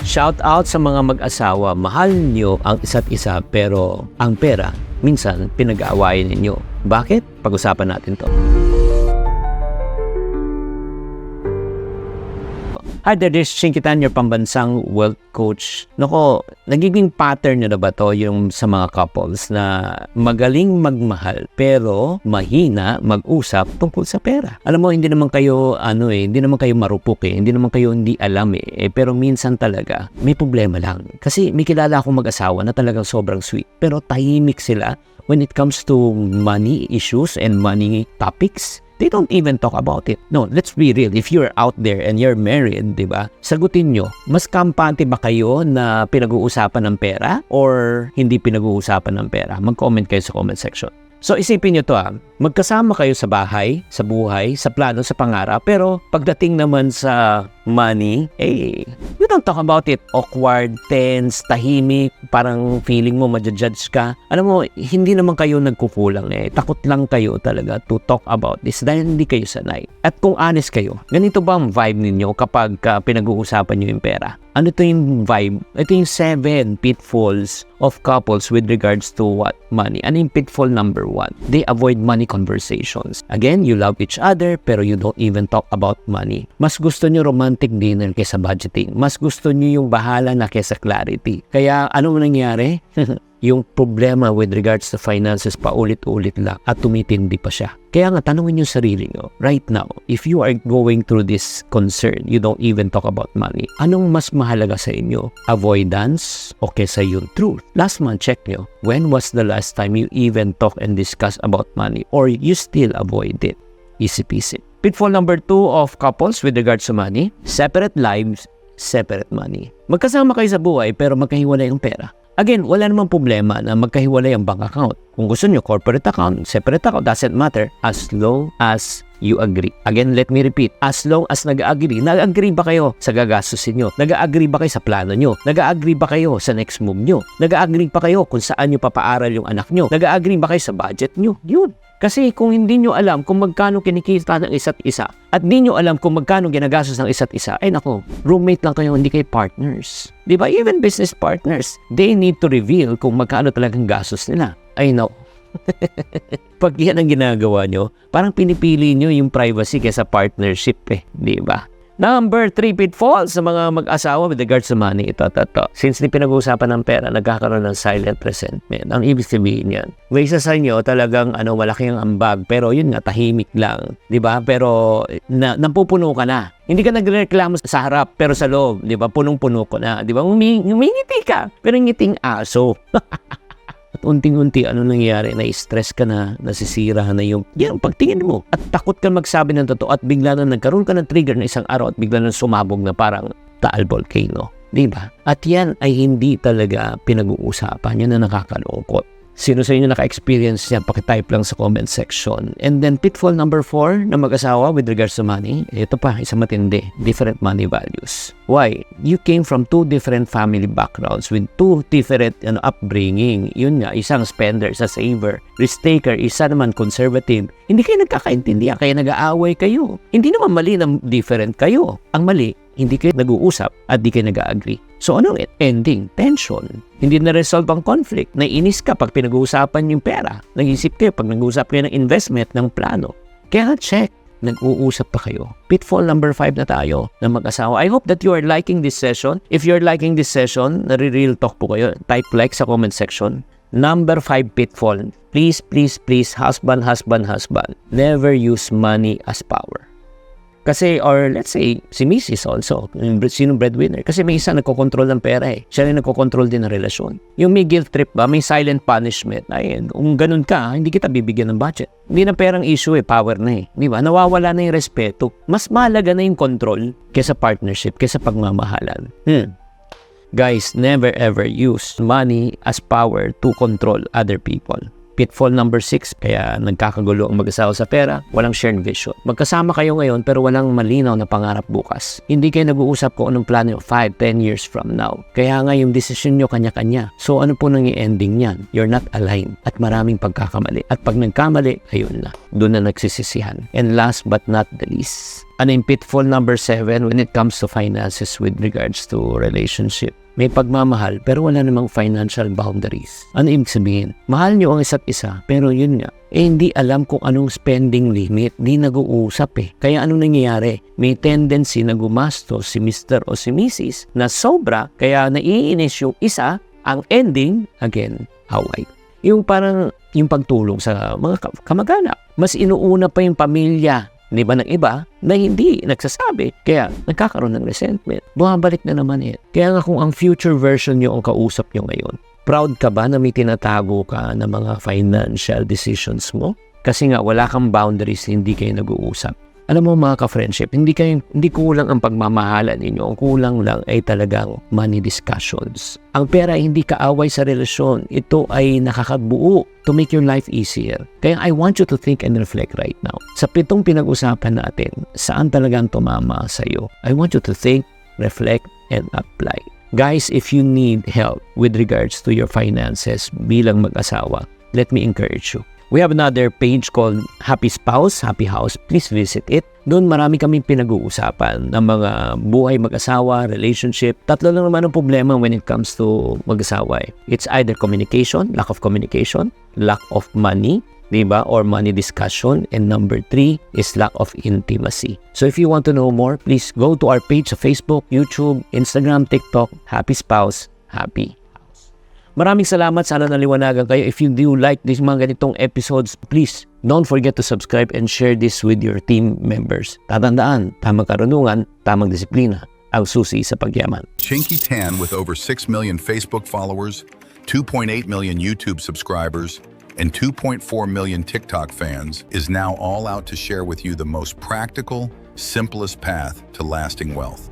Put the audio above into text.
Shout out sa mga mag-asawa, mahal nyo ang isa't isa pero ang pera, minsan pinag-aawayan ninyo. Bakit? Pag-usapan natin to. Hi there, this is Chinkitan, your pambansang wealth coach. Nako, nagiging pattern nyo na ba to yung sa mga couples na magaling magmahal pero mahina mag-usap tungkol sa pera? Alam mo, hindi naman kayo hindi naman kayo marupok hindi naman kayo hindi alam pero minsan talaga may problema lang. Kasi may kilala akong mag-asawa na talagang sobrang sweet pero tahimik sila when it comes to money issues and money topics. They don't even talk about it. No, let's be real. If you're out there and you're married, di ba? Sagutin nyo, mas kampante ba kayo na pinag-uusapan ng pera or hindi pinag-uusapan ng pera? Mag-comment kayo sa comment section. So isipin nyo to magkasama kayo sa bahay, sa buhay, sa plano, sa pangarap, pero pagdating naman sa money, you don't talk about it. Awkward, tense, tahimik, parang feeling mo ma-judge ka. Alam mo, hindi naman kayo nagkukulang takot lang kayo talaga to talk about this dahil hindi kayo sanay. At kung honest kayo, ganito ba ang vibe ninyo kapag pinag-uusapan nyo yung pera? Ano ito yung vibe? Ito yung 7 pitfalls of couples with regards to what? Money. Ano yung pitfall number 1? They avoid money conversations. Again, you love each other pero you don't even talk about money. Mas gusto nyo romantic dinner kaysa budgeting. Mas gusto nyo yung bahala na kaysa clarity. Kaya ano nangyari? Yung problema with regards to finances paulit-ulit lang at tumitindi pa siya. Kaya nga, tanungin yung sarili nyo, right now, if you are going through this concern, you don't even talk about money, anong mas mahalaga sa inyo? Avoidance o kesa yung truth? Last month, check nyo, when was the last time you even talk and discuss about money or you still avoid it? Easy peasy. Pitfall number 2 of couples with regards to money, separate lives, separate money. Magkasama kayo sa buhay pero magkahiwalay ang pera. Again, wala namang problema na magkahiwalay ang bank account. Kung gusto nyo, corporate account, separate account, doesn't matter as long as you agree. Again, let me repeat. As long as nag-agree ba kayo sa gagastusin nyo? Nag-agree ba kayo sa plano nyo? Nag-agree ba kayo sa next move nyo? Nag-agree pa kayo kung saan nyo papaaral yung anak nyo? Nag-agree ba kayo sa budget nyo? Yun. Kasi kung hindi nyo alam kung magkano kinikita ng isa't isa at di nyo alam kung magkano ginagastos ng isa't isa, nako, roommate lang kayo, hindi kayo partners. Di ba? Even business partners, they need to reveal kung magkano talagang gastos nila. No. Pag yan ang ginagawa nyo, parang pinipili nyo yung privacy kaysa partnership di ba? Number 3 pitfall sa mga mag-asawa with regards to money. Ito. Since di pinag-uusapan ng pera, nagkakaroon ng silent resentment. Ang ibig sabihin yan, may isa sa inyo talagang malaki ang ambag, pero yun nga, tahimik lang. Di ba? Pero napupuno ka na. Hindi ka nagreklamo sa harap, pero sa loob, di ba? Punong-puno ko na. Di ba? Umingiti ka, pero ngiting aso. At unting-unti, nangyayari? Na-stress ka na, nasisira na yung pagtingin mo. At takot ka magsabi ng totoo at bigla na nagkaroon ka ng trigger na isang araw at bigla na sumabog na parang Taal Volcano. Diba? At yan ay hindi talaga pinag-uusapan. Yan na nakakalungkot. Sino sa inyo naka-experience yan? Pakitype lang sa comment section. And then pitfall number 4 na mag-asawa with regards to money. Ito pa, isang matindi. Different money values. Why? You came from 2 different family backgrounds with 2 different upbringing. Yun nga, isang spender, isa saver, risk taker, isa naman conservative. Hindi kayo nagkakaintindihan, kaya nag-aaway kayo. Hindi naman mali na different kayo. Ang mali, hindi kayo nag-uusap at di kayo nag-agree. So anong ending? Tension. Hindi na-resolve ang conflict. Naiinis ka pag pinag-uusapan yung pera. Nag-isip kayo pag nag-uusap kayo ng investment, ng plano. Kaya check. Nag-uusap pa kayo. Pitfall number 5 na tayo na mag-asawa. I hope that you are liking this session. If you're liking this session, nare-real talk po kayo. Type like sa comment section. Number 5 pitfall. Please, husband. Never use money as power. Kasi, or let's say, si Mrs. also, sinong breadwinner. Kasi may isa nagkocontrol ng pera Siya rin nagkocontrol din ng relasyon. Yung may guilt trip ba, may silent punishment. Kung ganun ka, hindi kita bibigyan ng budget. Hindi na perang issue power na Di ba? Nawawala na yung respeto. Mas mahalaga na yung control kaysa partnership, kaysa pagmamahalan. Guys, never ever use money as power to control other people. Pitfall number 6, kaya nagkakagulo ang mag-asawa sa pera, walang shared vision. Magkasama kayo ngayon pero walang malinaw na pangarap bukas. Hindi kayo nag-uusap kung anong plano 5-10 years from now. Kaya nga yung decision nyo kanya-kanya. So ano po nang i-ending niyan? You're not aligned at maraming pagkakamali. At pag nagkamali, ayun na. Doon na nagsisisihan. And last but not the least, Ano yung pitfall number 7 when it comes to finances with regards to relationship? May pagmamahal pero wala namang financial boundaries. Ano ibig sabihin? Mahal nyo ang isa't isa pero yun nga, hindi alam kung anong spending limit, di nag-uusap Kaya anong nangyayari? May tendency na gumastos si Mr. o si Mrs. na sobra, kaya naiinis yung isa, ang ending, again, away. Yung parang yung pagtulong sa mga kamag-anak. Mas inuuna pa yung pamilya, di ba, ng iba na hindi nagsasabi. Kaya nagkakaroon ng resentment. Bumabalik na naman Kaya nga kung ang future version nyo ang kausap nyo ngayon, proud ka ba na may tinatago ka ng mga financial decisions mo? Kasi nga wala kang boundaries, hindi kayo nag-uusap. Alam mo mga ka-friendship, hindi kulang ang pagmamahalan ninyo. Ang kulang lang ay talagang money discussions. Ang pera ay hindi kaaway sa relasyon. Ito ay nakakabuo to make your life easier. Kaya I want you to think and reflect right now. Sa 7 pinag-usapan natin, saan talagang tumama sa iyo? I want you to think, reflect, and apply. Guys, if you need help with regards to your finances bilang mag-asawa, let me encourage you. We have another page called Happy Spouse, Happy House. Please visit it. Doon marami kaming pinag-uusapan ng mga buhay mag-asawa, relationship. 3 lang naman ang problema when it comes to mag-asawa. It's either communication, lack of communication, lack of money, diba? Or money discussion. And number 3 is lack of intimacy. So if you want to know more, please go to our page sa Facebook, YouTube, Instagram, TikTok, Happy Spouse, Happy. Maraming salamat, sana naliwanagan kayo. If you do like this mga ganitong episodes, please don't forget to subscribe and share this with your team members. Tatandaan, tamang karunungan, tamang disiplina, ang susi sa pagyaman. Chinky Tan, with over 6 million Facebook followers, 2.8 million YouTube subscribers, and 2.4 million TikTok fans, is now all out to share with you the most practical, simplest path to lasting wealth.